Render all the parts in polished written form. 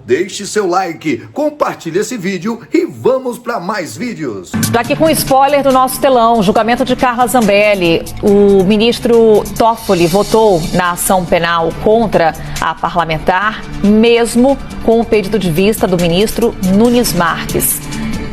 deixe seu like, compartilhe esse vídeo e vamos para mais vídeos. Daqui com spoiler do nosso telão, julgamento de Carla Zambelli. O ministro Toffoli votou na ação penal contra a parlamentar, mesmo com o pedido de vista do ministro Nunes Marques.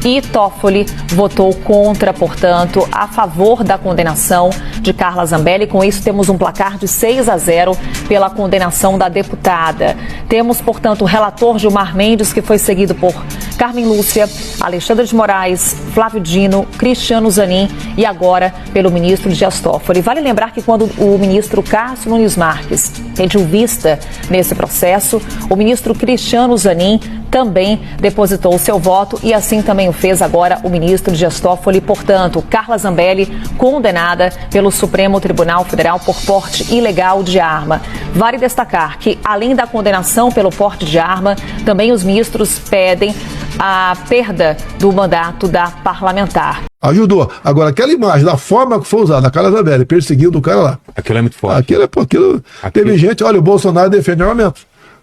E Toffoli votou contra, portanto, a favor da condenação de Carla Zambelli. Com isso, temos um placar de 6-0 pela condenação da deputada. Temos, portanto, o relator Gilmar Mendes, que foi seguido por Carmen Lúcia, Alexandre de Moraes, Flávio Dino, Cristiano Zanin e agora pelo ministro Dias Toffoli. Vale lembrar que quando o ministro Cássio Nunes Marques pediu vista nesse processo, o ministro Cristiano Zanin também depositou seu voto e assim também o fez agora o ministro Dias Toffoli. Portanto, Carla Zambelli condenada pelo Supremo Tribunal Federal por porte ilegal de arma. Vale destacar que, além da condenação pelo porte de arma, também os ministros pedem a perda do mandato da parlamentar. Ajudou. Agora, aquela imagem, da forma que foi usada, a Carla Zambelli perseguindo o cara lá. Aquilo é muito forte. Aquilo. Teve gente, olha, o Bolsonaro defende armamento.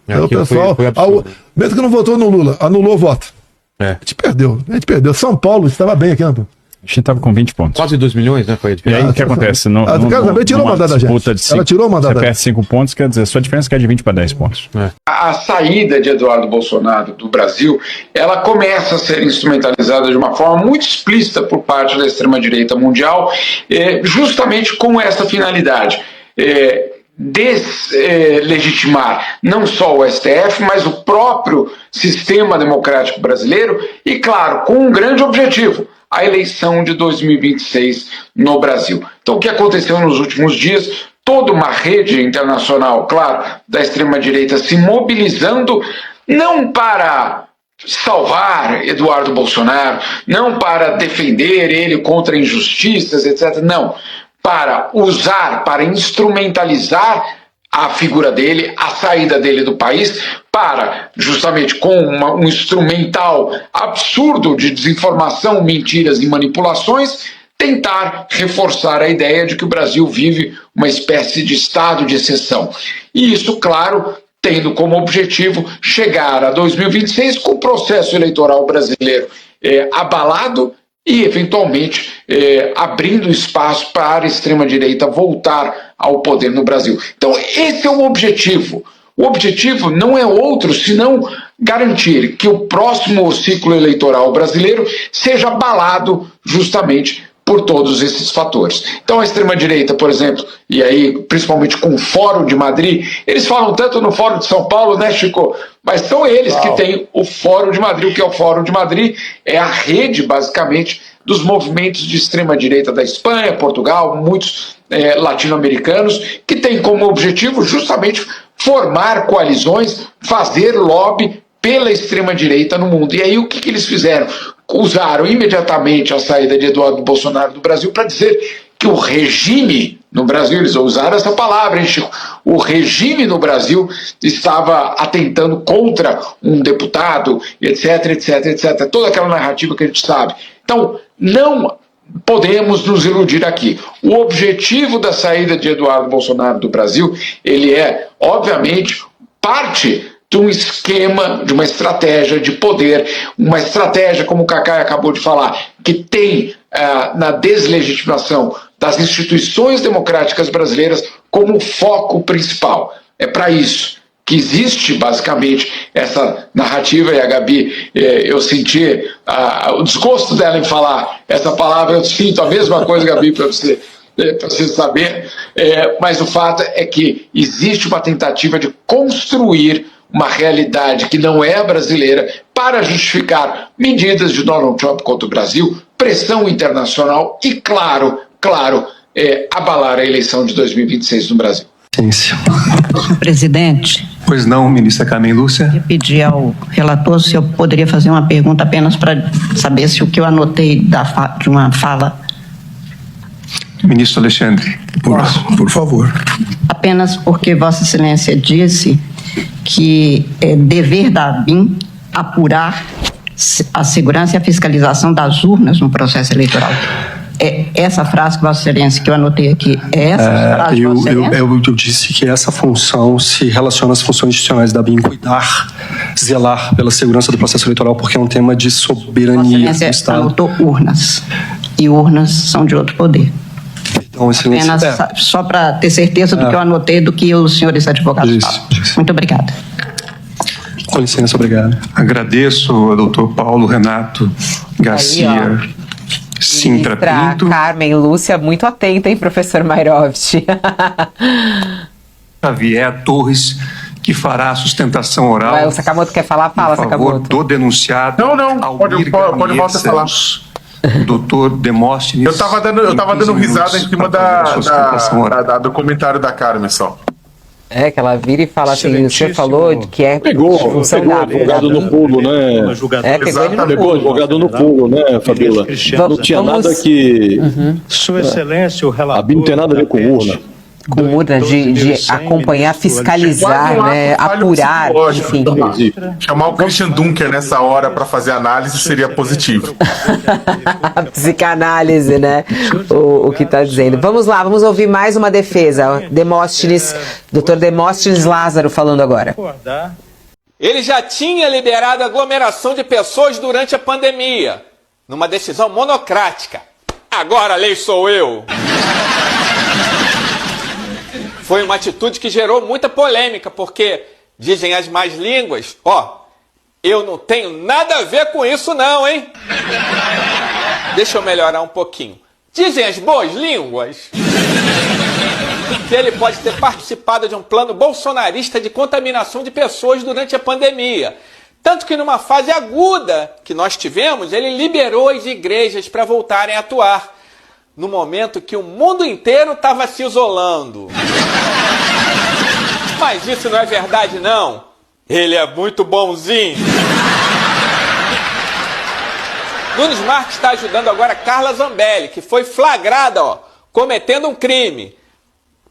O pessoal, mesmo que não votou no Lula, anulou o voto. A gente perdeu. São Paulo estava bem aqui, né? A gente estava com 20 pontos. Quase 2 milhões, né? Foi a diferença. E aí o que acontece? A Carla Zambelli tirou o mandato da gente. Ela tirou o mandato da gente. Você perde 5 pontos, quer dizer, sua diferença é de 20 para 10 pontos. A saída de Eduardo Bolsonaro do Brasil, ela começa a ser instrumentalizada de uma forma muito explícita por parte da extrema-direita mundial, justamente com essa finalidade. Deslegitimar não só o STF, mas o próprio sistema democrático brasileiro e, claro, com um grande objetivo, a eleição de 2026 no Brasil. Então, o que aconteceu nos últimos dias? Toda uma rede internacional, claro, da extrema-direita se mobilizando, não para salvar Eduardo Bolsonaro, não para defender ele contra injustiças, etc., não, para usar, para instrumentalizar a figura dele, a saída dele do país, para, justamente com um instrumental absurdo de desinformação, mentiras e manipulações, tentar reforçar a ideia de que o Brasil vive uma espécie de estado de exceção. E isso, claro, tendo como objetivo chegar a 2026 com o processo eleitoral brasileiro abalado e, eventualmente, abrindo espaço para a extrema-direita voltar ao poder no Brasil. Então, esse é o objetivo. O objetivo não é outro senão garantir que o próximo ciclo eleitoral brasileiro seja abalado justamente por todos esses fatores. Então, a extrema-direita, por exemplo, e aí principalmente com o Fórum de Madrid, eles falam tanto no Fórum de São Paulo, né, Chico? Mas são eles que têm o Fórum de Madrid. O que é o Fórum de Madrid? É a rede, basicamente, dos movimentos de extrema-direita da Espanha, Portugal, muitos latino-americanos, que têm como objetivo justamente formar coalizões, fazer lobby pela extrema-direita no mundo. E aí o que eles fizeram? Usaram imediatamente a saída de Eduardo Bolsonaro do Brasil para dizer que o regime no Brasil, eles usaram essa palavra, hein, Chico? O regime no Brasil estava atentando contra um deputado, etc, etc, etc. Toda aquela narrativa que a gente sabe. Então, não podemos nos iludir aqui. O objetivo da saída de Eduardo Bolsonaro do Brasil, ele é, obviamente, parte de um esquema, de uma estratégia de poder, uma estratégia, como o Cacá acabou de falar, que tem na deslegitimação das instituições democráticas brasileiras como foco principal. É para isso que existe, basicamente, essa narrativa, e a Gabi, eu senti o desgosto dela em falar essa palavra, eu sinto a mesma coisa, Gabi, para você saber, mas o fato é que existe uma tentativa de construir uma realidade que não é a brasileira para justificar medidas de Donald Trump contra o Brasil, pressão internacional e, claro, abalar a eleição de 2026 no Brasil. Presidente. Pois não, ministra Carmen Lúcia. Eu pedi ao relator se eu poderia fazer uma pergunta apenas para saber se o que eu anotei de uma fala. Ministro Alexandre, por favor. Apenas porque Vossa Excelência disse que é dever da ABIN apurar a segurança e a fiscalização das urnas no processo eleitoral. essa frase que Vossa Excelência, que eu anotei aqui, é essa frase de Vossa Excelência? Eu disse que essa função se relaciona às funções institucionais da BIM, cuidar, zelar pela segurança do processo eleitoral, porque é um tema de Vossa soberania do Excelência Estado. anotou urnas, e urnas são de outro poder. Então, Excelência, Apenas só para ter certeza do que eu anotei, do que os senhores advogados falam. Muito obrigada. com licença, obrigado. Agradeço ao doutor Paulo Renato Garcia Sintra Pinto. Carmen Lúcia, muito atenta, hein, professor Mairovitch? Xavier Torres, que fará a sustentação oral. O Sakamoto quer falar? Fala, Por favor, Sakamoto. do denunciado. Não, pode voltar a falar. Doutor Demóstenes. Eu tava dando risada em cima do comentário da Carmen só. É, que ela vira e fala assim, o senhor falou que é pegou o advogado no pulo, né? Pegou o advogado no pulo, né, Fabíola? Não tinha nada que... Sua Excelência, o relator... A BIM não tem nada a ver com urna. Com urna de acompanhar, fiscalizar, né, apurar, enfim. Chamar o Christian Dunker nessa hora para fazer análise seria positivo. A psicanálise, né? O que está dizendo. Vamos lá, vamos ouvir mais uma defesa. Demóstenes, Dr. Demóstenes Lázaro falando agora. Ele já tinha liberado a aglomeração de pessoas durante a pandemia, numa decisão monocrática. Agora a lei sou eu. Foi uma atitude que gerou muita polêmica, porque, dizem as más línguas, eu não tenho nada a ver com isso não, hein? Deixa eu melhorar um pouquinho. Dizem as boas línguas que ele pode ter participado de um plano bolsonarista de contaminação de pessoas durante a pandemia. Tanto que numa fase aguda que nós tivemos, ele liberou as igrejas para voltarem a atuar, no momento que o mundo inteiro estava se isolando. Mas isso não é verdade, não. Ele é muito bonzinho. Nunes Marques está ajudando agora Carla Zambelli, que foi flagrada, cometendo um crime,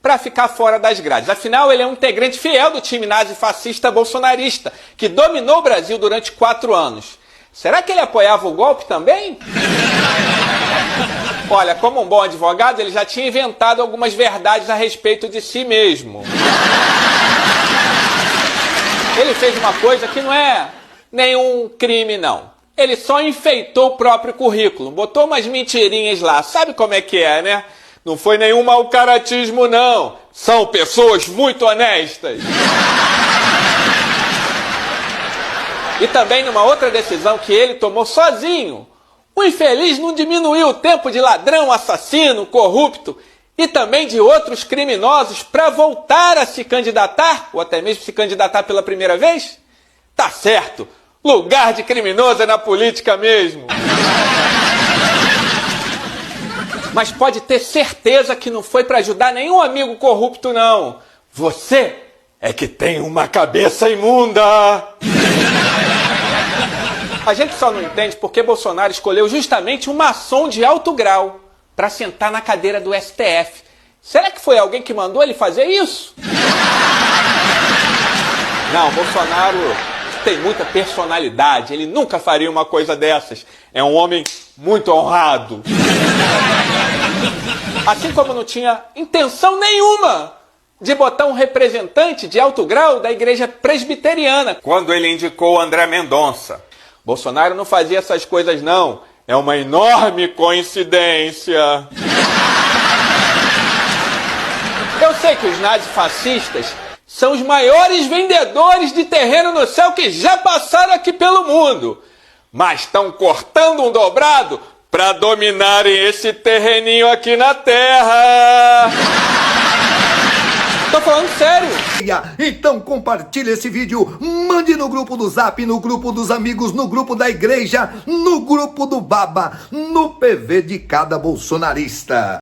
para ficar fora das grades. Afinal, ele é um integrante fiel do time nazifascista bolsonarista, que dominou o Brasil durante 4 anos. Será que ele apoiava o golpe também? Olha, como um bom advogado, ele já tinha inventado algumas verdades a respeito de si mesmo. Ele fez uma coisa que não é nenhum crime, não. Ele só enfeitou o próprio currículo, botou umas mentirinhas lá. Sabe como é que é, né? Não foi nenhum mau caratismo, não. São pessoas muito honestas. E também numa outra decisão que ele tomou sozinho, o infeliz não diminuiu o tempo de ladrão, assassino, corrupto e também de outros criminosos para voltar a se candidatar, ou até mesmo se candidatar pela primeira vez? Tá certo, lugar de criminoso é na política mesmo. Mas pode ter certeza que não foi para ajudar nenhum amigo corrupto, não. Você é que tem uma cabeça imunda. A gente só não entende porque Bolsonaro escolheu justamente um maçom de alto grau para sentar na cadeira do STF. Será que foi alguém que mandou ele fazer isso? Não, Bolsonaro tem muita personalidade. Ele nunca faria uma coisa dessas. É um homem muito honrado. Assim como não tinha intenção nenhuma de botar um representante de alto grau da igreja presbiteriana quando ele indicou André Mendonça. Bolsonaro não fazia essas coisas, não. É uma enorme coincidência. Eu sei que os nazifascistas são os maiores vendedores de terreno no céu que já passaram aqui pelo mundo. Mas estão cortando um dobrado para dominarem esse terreninho aqui na Terra. Tô falando sério. Então compartilhe esse vídeo, mande no grupo do Zap, no grupo dos amigos, no grupo da igreja, no grupo do Baba, no PV de cada bolsonarista.